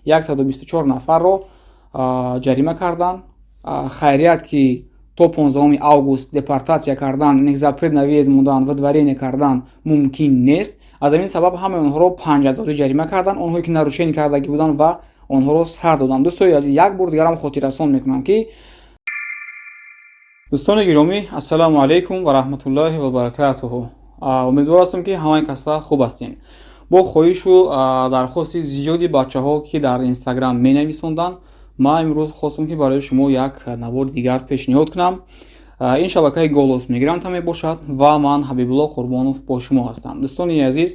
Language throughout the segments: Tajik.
124 нафарро ҷарима карданд. Хайрият ки то 15 август депортация кардан, запрет на въезд мудан, выдворение кардан мумкин нест. аз ҳамин сабаб ҳамаи онҳоро 5000 ҷарима карданд, онҳое ки нарушение кардаги буданд ва онҳоро сар доданд. дӯстои азиз, як бор дигарам хотиррасон мекунам ки дӯстони гиромӣ, ассалому алайкум ва раҳматуллоҳи ва баракатуҳу. умедвор ҳастам ки ҳамаи каса хуб ҳастин. бо хоҳишу дархости зиёди бачаҳо ки дар инстаграм менависонданд, ман имрӯз хостам ки барои шумо як навори дигар пешниҳод кунам. ин шабакаи голос мигранта мебошад ва ман ҳабибулло қурбонов бо шумо ҳастам. дӯстони азиз,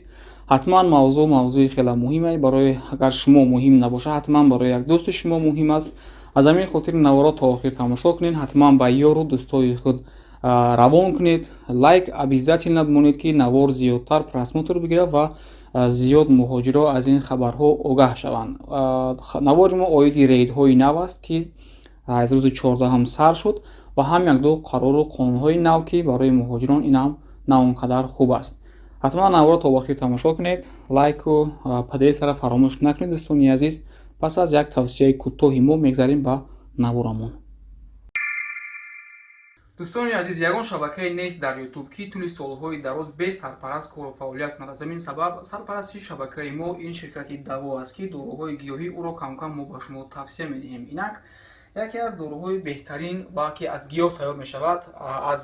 ҳатман мавзӯи хеле муҳим аст. барои агар шумо муҳим набошад, ҳатман барои як дӯсти шумо муҳим аст. аз ҳамин хотир наворро то охир тамошо кунед. ҳатман ба ёру дӯстои худ равон кунед. лайк обязательно бимонед ки навор зиёдтар просмотр бигирад ва зиёд муҳоҷиро аз ин хабарҳо огаҳ шаванд. навори мо оиди рейдҳои нав аст ки аз рӯзи 14 сар шуд ва ҳам як ду қарору қонунҳои нав ки барои муҳоҷирон инам на он қадар хуб аст. ҳатман наворро то охир тамошо кунед. лайку падресара фаромӯш накунед. дӯстони азиз, пас аз як тавсияи кӯтоҳи мо мегзарем ба наворамон. дӯстони азиз, ягон шабакае нест дар ютуб ки тӯли солҳои дароз бе сарпараст кору фаъолият кунад. аз ҳамин сабаб сарпарасти шабакаи мо ин ширкати DAVO аст ки дорухои гиёҳӣ ӯро камкам мо ба шумо тавсия медиҳем. инак яке аз дорухои беҳтарин ва ки аз гиёҳ тайёр мешавад, аз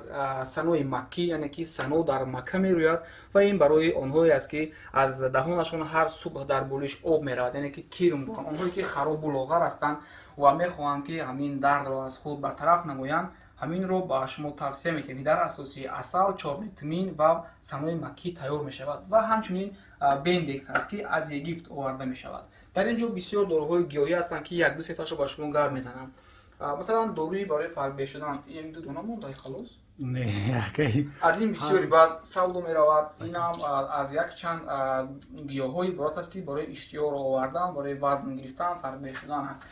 санои маккӣ, яъне ки сано дар макка мерӯяд ва ин барои онҳое аст ки аз даҳонашон ҳар субҳ дар болиш об меравад, яъне ки кирм доранд. онҳое ки харобу лоғар ҳастанд ва мехоҳанд ки ҳамин дардро аз худ бартараф намоянд, ҳаминро ба шумо тавсия мекунем ки дар асоси асал, чорнитмин ва санои маккӣ тайёр мешавад ва ҳамчунин бендекс ҳаст ки аз египт оварда мешавад. дар ин ҷо бисёр дорухои гиёҳӣ ҳастанд ки як ду сеташро ба шумо гап мезанам. масалан дорӯи барои фарбеҳ шудан, ин ду дона мондаи халос аз ин бисёри баъд савдо меравад. инам аз як чанд гиёҳҳои иборат аст ки барои иштиҳоро овардан, барои вазн гирифтан, фарбеҳ шудан аст.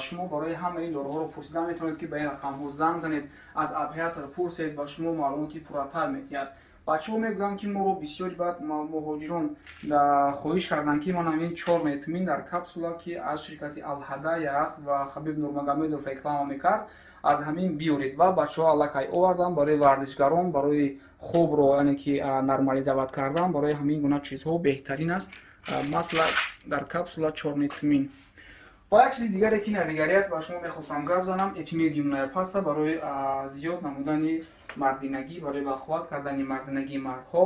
шумо барои ҳамаи ин дорӯҳоро пурсидан метавонед ки ба ин рақамҳо занг занед, аз абҳиятро пурсед, ба шумо маълумоти пурратар метиҳад. бачаҳо мегӯянд ки моро бисёри баъд муҳоҷирон хоҳиш карданд ки ман ҳамин 4 метмин дар капсула ки аз ширкати алҳадая аст ва хабиб нурмагомедов реклама мекард, аз ҳамин биёред. ва бачаҳо аллакай оварданд барои варзишгарон, барои хобро яъне ки нормализоват кардан, барои ҳамин гуна чизҳо беҳтарин аст. масалан дар капсула 4 метмин. ва як чизи дигаре ки навигари аст, ба шумо мехостам гап занам, эпимедиум паста барои зиёд намудани мардинагӣ, барои бақувват кардани мардинагии мардҳо,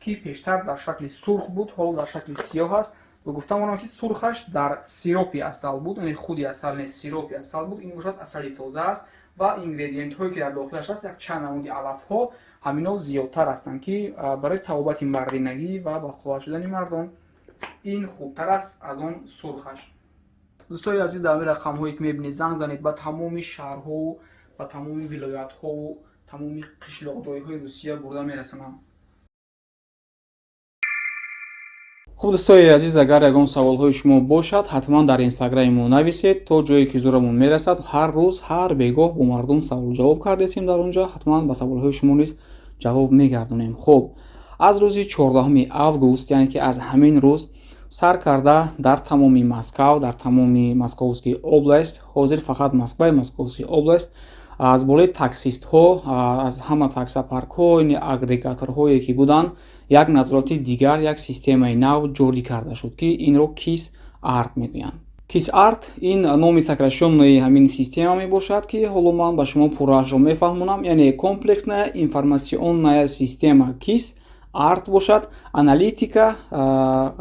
ки пештар дар шакли сурх буд, ҳол дар шакли сиёҳ аст. гуфтам онам ки сурхаш дар сиропи асал буд, яъне худи асал нест, сиропи асал буд. ин бошад асали тоза аст ва ингредиентҳое ки дар дохилаш аст, як чанд намуди алафҳо, ҳамино зиёдтар ҳастанд ки барои табобати мардинагӣ ва бақувват шудани мардон ин хубтар аст аз он сурхаш. дӯстои азиз, дар ҳамин рақамҳое ки мебинед занг занед ба тамоми шаҳрҳо, ба тамоми вилоятҳо, тамоми қишлоқҷойҳои Русия бурда мерасонам. хуб дӯстои азиз, агар ягон саволҳои шумо бошад, ҳатман дар инстаграми мо нависед. то ҷое ки зӯрамон мерасад, ҳар рӯз, ҳар бегоҳ бо мардум саволҷавоб кардесем дар он ҷо. ҳатман ба саволҳои шумо низ ҷавоб мегардонем. хуб, аз рӯзи 14 август, яъне ки аз ҳамин рӯз сар карда дар тамоми Москав, дар тамоми Московскии област, ҳозир фақат Москваи Московскии област, аз болои таксистҳо, аз ҳама таксопаркҳо, агрегаторҳое ки буданд, як назорати дигар, як системаи нав ҷорӣ карда шуд ки инро кис арт мегӯянд. кис арт ин номи сокращеннои ҳамин система мебошад ки ҳоло ман ба шумо пурраашро мефаҳмонам. яъне комплексная информационная система кис арт бошад. аналитика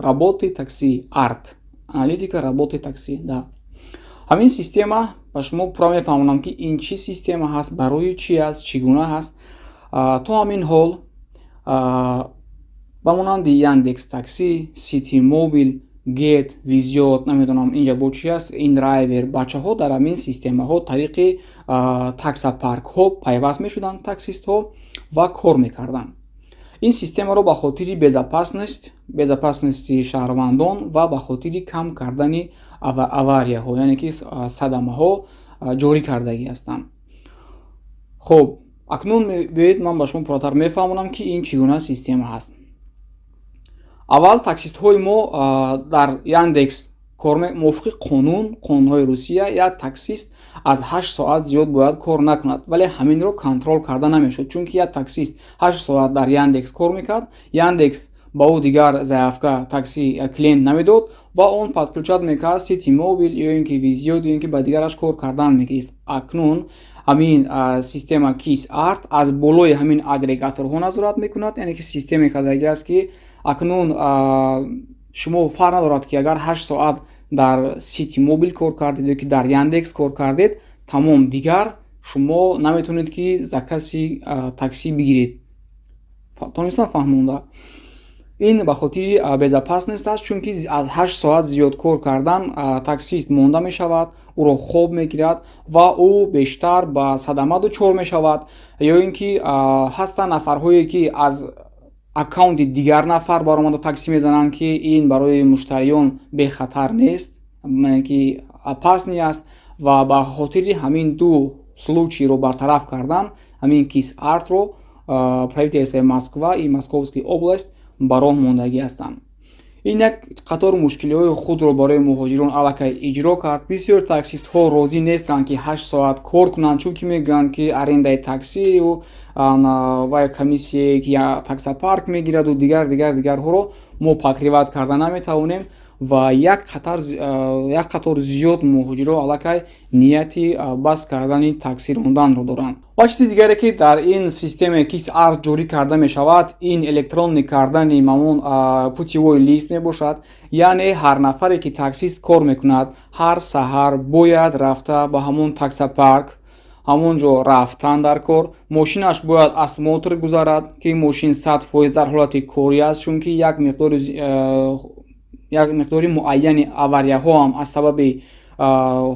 работы такси арт. аналитика работы такси, да. ҳамин система ба шумо пурра мефаҳмонам ки ин чӣ система ҳаст, барои чӣ аст, чӣ гуна ҳаст. то ҳамин ҳол ба монанди яндекс такси, сити мобил, гет, визёт, намедонам инҷа бо чӣ аст, индрайвер, бачаҳо дар ҳамин системаҳо тариқи таксопаркҳо пайваст мешуданд, таксистҳо, ва кор мекарданд. ин системаро ба хотири безопасности шаҳрвандон ва ба хотири кам кардани аварияҳо, яъне ки садамаҳо ҷорӣ кардагӣ ҳастанд. хуб, акнун биёед ман ба шумо пурратар мефаҳмонам ки ин чӣ гуна система ҳаст. аввал таксистҳои мо дар яндекс موافق قانونهای روسیه یا تاکسیست از 8 ساعت زیاد باید کار نکند، ولی همین رو کنترل کرده نمیشد، چون که یک تاکسیست 8 ساعت در یاندکس کار میکرد، یاندکس با او دیگر заявка такси клиент намедод ва он подключат мекард сети мобил ё ин ки визио ё ин ки ба дигараш кор кардан мегирифт. Акнун ҳамин система кис арт аз болои ҳамин агрегаторҳо назорат мекунад, яъне ки системе кардаги аст ки акнун шумо фарқ надорад ки агар 8 соат дар сети мобил кор кардед ё ки дар яндекс кор кардед, тамом дигар шумо наметавонед ки за каси такси бигиред. Тонистам фаҳмонда? ин ба хотири безопасност аст, чунки аз 8 соат зиёд кор кардан таксист монда мешавад, ӯро хоб мегирад ва ӯ бештар ба садама дучор мешавад, ё ин ки ҳастанд нафарҳое ки аз аккаунти дигар нафар баромада такси мезананд ки ин барои муштариён бехатар нест, ки опасни аст, ва ба хотири ҳамин ду случайро бартараф кардан ҳамин кис артро правительствои Москва и Московская область ба роҳ мондагӣ ҳастанд. ин як қатори мушкилиҳои худро барои муҳоҷирон аллакай иҷро кард. бисёр таксистҳо розӣ нестанд ки 8 соат кор кунанд, чунки мегӯянд ки арендаи такси ва комиссияе ки таксопарк мегираду дигарҳоро мо покриват карда наметавонем ва як қатор зиёд муҳоҷиро аллакай нияти бас кардани такси ронданро доранд. ва чизи дигаре ки дар ин системаи кис арт ҷорӣ карда мешавад, ин электронӣ кардани мамон путевой лист мебошад, яъне ҳар нафаре ки таксист кор мекунад ҳар саҳар бояд рафта ба ҳамон таксопарк, ҳамон ҷо рафтан дар кор, мошинаш бояд осмотр гузарад ки мошин 100% дар ҳолати корӣ аст, чунки як миқдори муайяни аварияҳо ҳам аз сабаби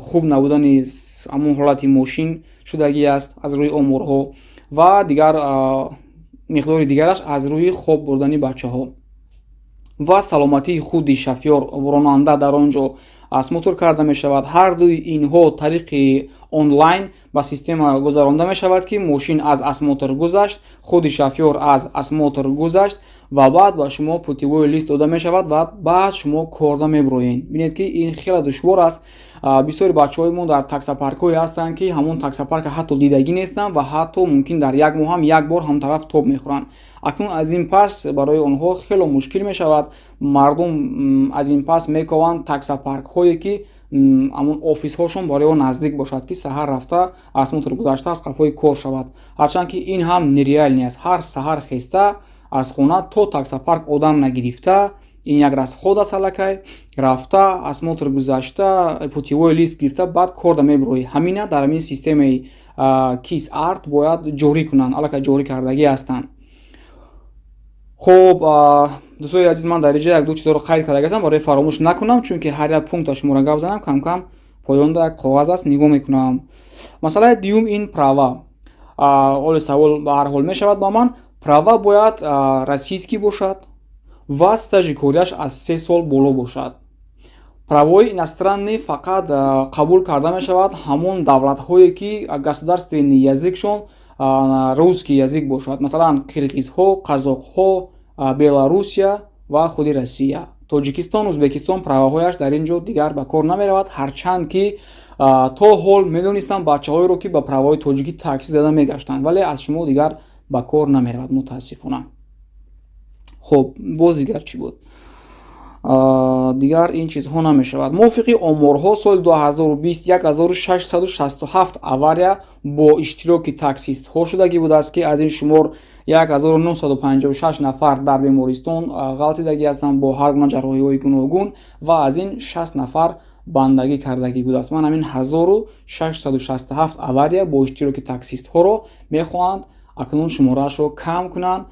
хуб набудани ҳамон ҳолати мошин шудагӣ аст аз рӯи оморҳо, ва дигар миқдори дигараш аз рӯи хоб бурдани бачаҳо ва саломатии худи шофёр ронанда дар он ҷо осмотр карда мешавад. ҳар дуи инҳо тариқи онлайн ба система гузаронда мешавад ки мошин аз осмотр гузашт, худи шофёр аз осмотр гузашт ва баъд ба шумо путевой лист дода мешавад ва баъд шумо корда меброед. бинед ки ин хеле душвор аст. бисёри бачаҳои мо дар таксопаркҳое ҳастанд ки ҳамон таксопарка ҳатто дидагӣ нестанд ва ҳатто мумкин дар як моҳ ҳам як бор ҳамтараф тоб мехӯранд. акнун аз ин пас барои онҳо хеле мушкил мешавад. мардум аз ин пас мекованд таксопаркҳое ки амон офисҳошон барои он наздик бошад ки саҳар рафта осмотр гузашта аз қафои кор шавад. ҳарчанд ки ин ҳам нереални аст. ҳар саҳар хеста аз хона то таксопарк одам нагирифта, ин як расход аст аллакай, рафта осмотр гузашта, путевой лист гирифта, баъд корда меброӣ. ҳамина дар ҳамин системаи кис арт бояд ҷорӣ кунанд, аллакай ҷорӣ кардагӣ ҳастанд. хуб дӯстони азиз, ман дар иҷо як-ду чизро қайд карда гастам барои фаромӯш накунам, чунки ҳар як пункта шуморо гап занам, кам-кам поёнда як коғаз аст, нигоҳ мекунам. масъалаи дуюм ин права. оли савол ба ҳар ҳол мешавад ба ман. права бояд российский бошад ва стажи корияш аз 3 сол боло бошад. правои иностранный фақат қабул карда мешавад ҳамон давлатҳое ки государственный языкшон русский язык бошад, масалан қирғизҳо, қазоқҳо, беларусия ва худи Россия. Тоҷикистон, Ӯзбекистон праваҳояш дар ин ҷо дигар ба кор намеравад, ҳарчанд ки то ҳол медонистам бачаҳоеро ки ба праваҳои тоҷикӣ такси зада мегаштанд, вале аз шумо дигар ба кор намеравад мутаассифона. хуб, боз дигар чӣ буд? дигар ин чизҳо намешавад. мувофиқи оморҳо соли 2020 1667 авария бо иштироки таксистҳо шудагӣ будааст ки аз ин шумор 1956 нафар дар бемористон ғалтидагӣ ҳастанд бо ҳар гуна ҷарроҳиҳои гуногун ва аз ин 60 нафар бандагӣ кардагӣ будааст. ман ҳамин 1667 авария бо иштироки таксистҳоро мехоҳанд акнун шумораашро кам кунанд.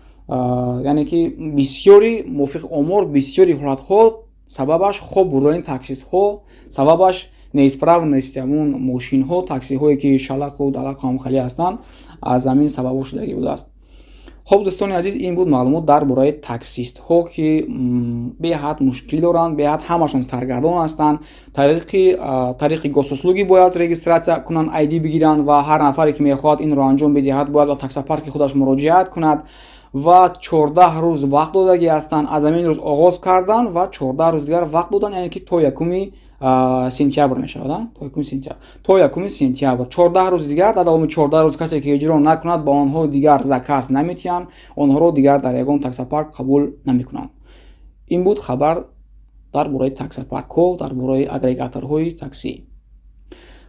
яъне ки бисёри мувофиқи омор бисёри ҳолатҳо сабабаш хоб бурдани таксистҳо, сабабаш неисправности ҳамон мошинҳо, таксиҳое ки шалақу далақу ҳамхали ҳастанд, аз ҳамин сабабҳо шудагӣ будааст. хуб дӯстони азиз, ин буд маълумот дар бораи таксистҳо ки беҳад мушкил доранд, беҳад ҳамашон саргардон ҳастанд. тариқи госуслуги бояд регистратсия кунанд, ID бигиранд ва ҳар нафаре ки мехоҳад инро анҷом бидиҳад бояд ба таксопарки худаш муроҷиат кунад ва 14 рӯз вақт додагӣ ҳастанд. аз ҳамин рӯз оғоз кардан ва 14 рӯз дигар вақт додан, яъне ки то 1 сентябр мешавад, то 1 сентябр 14 рӯз дигар. дар давоми 14 рӯз касе ки иҷро накунад ба онҳо дигар заказ наметиҳанд, онҳоро дигар дар ягон таксопарк қабул намекунанд. ин буд хабар дар бораи таксопаркҳо, дар бораи агрегаторҳои таксӣ.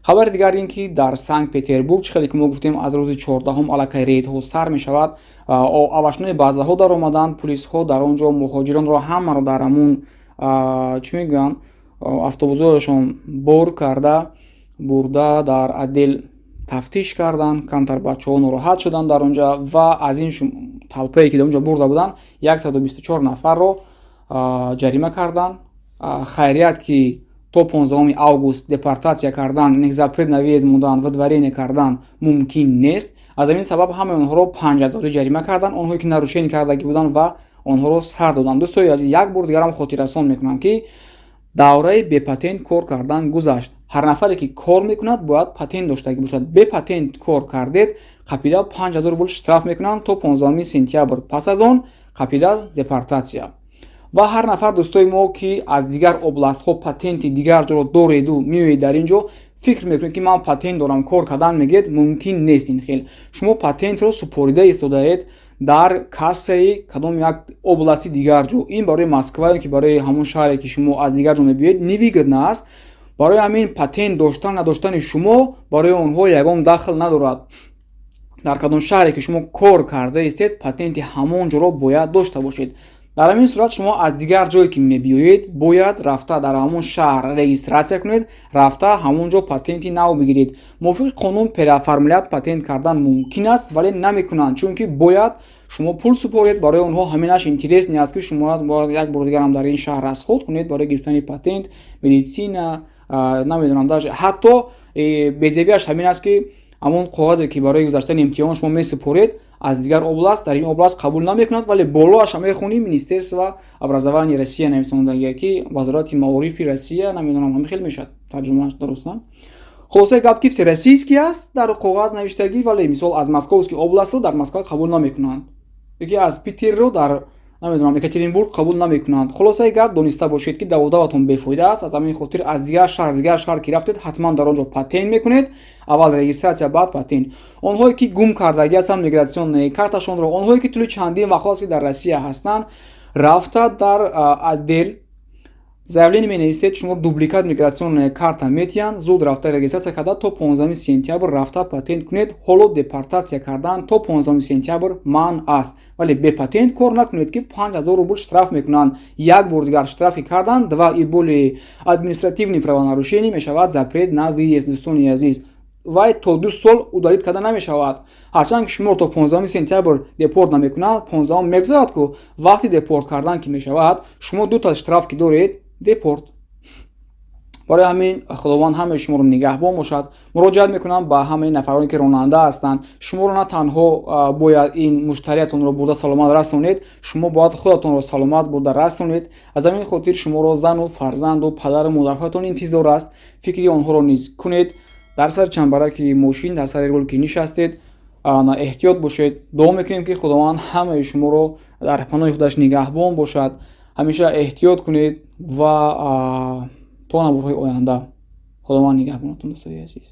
хабари дигар ин ки дар Санкт Петербург хеле ки мо гуфтем аз рӯзи 14 аллакай рейдҳо сар мешавад. авашнои баъзаҳо дар омаданд, пулисҳо дар он ҷо муҳоҷиронро ҳамаро дар ҳамун чӣ мегӯянд автобусҳояшон бор карда бурда дар отдел тафтиш карданд. камтар бачаҳо нороҳат шуданд дар он ҷо ва аз ин талпае ки дар он ҷо бурда буданд 124 нафарро ҷарима карданд. хайрият ки то 15 август депортация кардан, запрет на въезд мудан, выдворение кардан мумкин нест. аз ҳамин сабаб ҳамаи онҳоро 5000 ҷарима кардан, онҳое ки нарушение кардаги буданд ва онҳоро сар доданд. дӯстои азиз, як бор дигарам хотиррасон мекунам ки давраи бепатент кор кардан гузашт. ҳар нафаре ки кор мекунад бояд патент доштагӣ бошад. бепатент кор кардед қапида 5000 рубл штраф мекунанд то 15 сентябр. пас аз он қапида депортация. ва ҳар нафар дӯстои мо ки аз дигар областҳо патенти дигар ҷоро дореду меоед дар ин ҷо фикр мекунед ки ман патент дорам, кор кардан мегӯед, мумкин нест. ин хел шумо патентро супорида истодаед дар кассаи кадом як области дигар ҷо. ин барои Москва ки барои ҳамон шаҳре ки шумо аз дигар ҷо мебиёед невигодна аст. барои ҳамин патент доштан надоштани шумо барои онҳо ягон дахл надорад. дар кадом шаҳре ки шумо кор кардаистед патенти ҳамон ҷоро бояд дошта бошед. дар ҳамин сурат шумо аз дигар ҷое ки мебиёед бояд рафта дар ҳамон шаҳр регистратсия кунед, рафта ҳамон ҷо патенти нав бигиред. мувофиқи қонун переоформлят патент кардан мумкин аст, вале намекунанд, чунки бояд шумо пул супоред. барои онҳо ҳаминаш интересни аст ки шумо бояд як бор дигарам дар ин шаҳр расход кунед барои гирифтани патент, медицина, намедонам даже ҳатто безебиаш ҳамин аст ки ҳамон қоғазе ки барои гузаштани имтиҳон шумо месупоред аз дигар област дар ин област қабул намекунад, вале болоаш мехонӣ Министерство образования Россия нависондаги ки вазорати маорифи Россия, намедонам ҳам хел мешад тарҷумааш дуруст. хулоса гап ки всероссийский аст дар қоғаз навиштагӣ, вале мисол аз московский областро дар Москва қабул намекунанд, яки аз Питерро дар намедонам Екатеринбург қабул намекунанд. хулосаи гап дониста бошед ки даводаватон бефоида аст. аз ҳамин хотир аз дигар шаҳр ки рафтед ҳатман дар он ҷо патент мекунед. аввал регистратсия баъд патент. онҳое ки гум кардаги ҳастанд мигратсионные карташонро, онҳое ки тӯли чандин вақтҳост ки дар Россия ҳастанд, рафта дар отдел заявление менависед, шумо дубликат мигратсионная карта метиҳанд, зуд рафта регистратсия карда то 15 сентябр рафта патент кунед. ҳоло депортация кардан то 15 сентябр манъ аст, вале бепатент кор накунед ки 5000 рубл штраф мекунанд. як бор дигар штрафи кардан 2 и более административни правонарушение мешавад запрет на выезд. дӯстони азиз, вай то 2 сол удалит карда намешавад. ҳарчанд ки шумо то 15 сентябр депорт намекунад, 15 мегузарад ку вақти депорт кардан ки мешавад шумо 2 та штраф ки доред депорт. барои ҳамин худованд ҳамаи шуморо нигаҳбон бошад. муроҷиат мекунам ба ҳамаи нафароне ки ронанда ҳастанд. шуморо на танҳо бояд ин муштариатонро бурда саломат расонед, шумо бояд худатонро саломат бурда расонед. аз ҳамин хотир шуморо зану фарзанду падару модарҳоятон интизор аст. фикри онҳоро низ кунед. дар сари чамбараки мошин, дар сари рул ки нишастед, эҳтиёт бошед. дуо мекунем ки худованд ҳамаи шуморо дар паноҳи худаш нигаҳбон бошад. ҳамеша эҳтиёт кунед ва то наворҳои оянда. худованд нигаҳбонатон дӯстои азиз.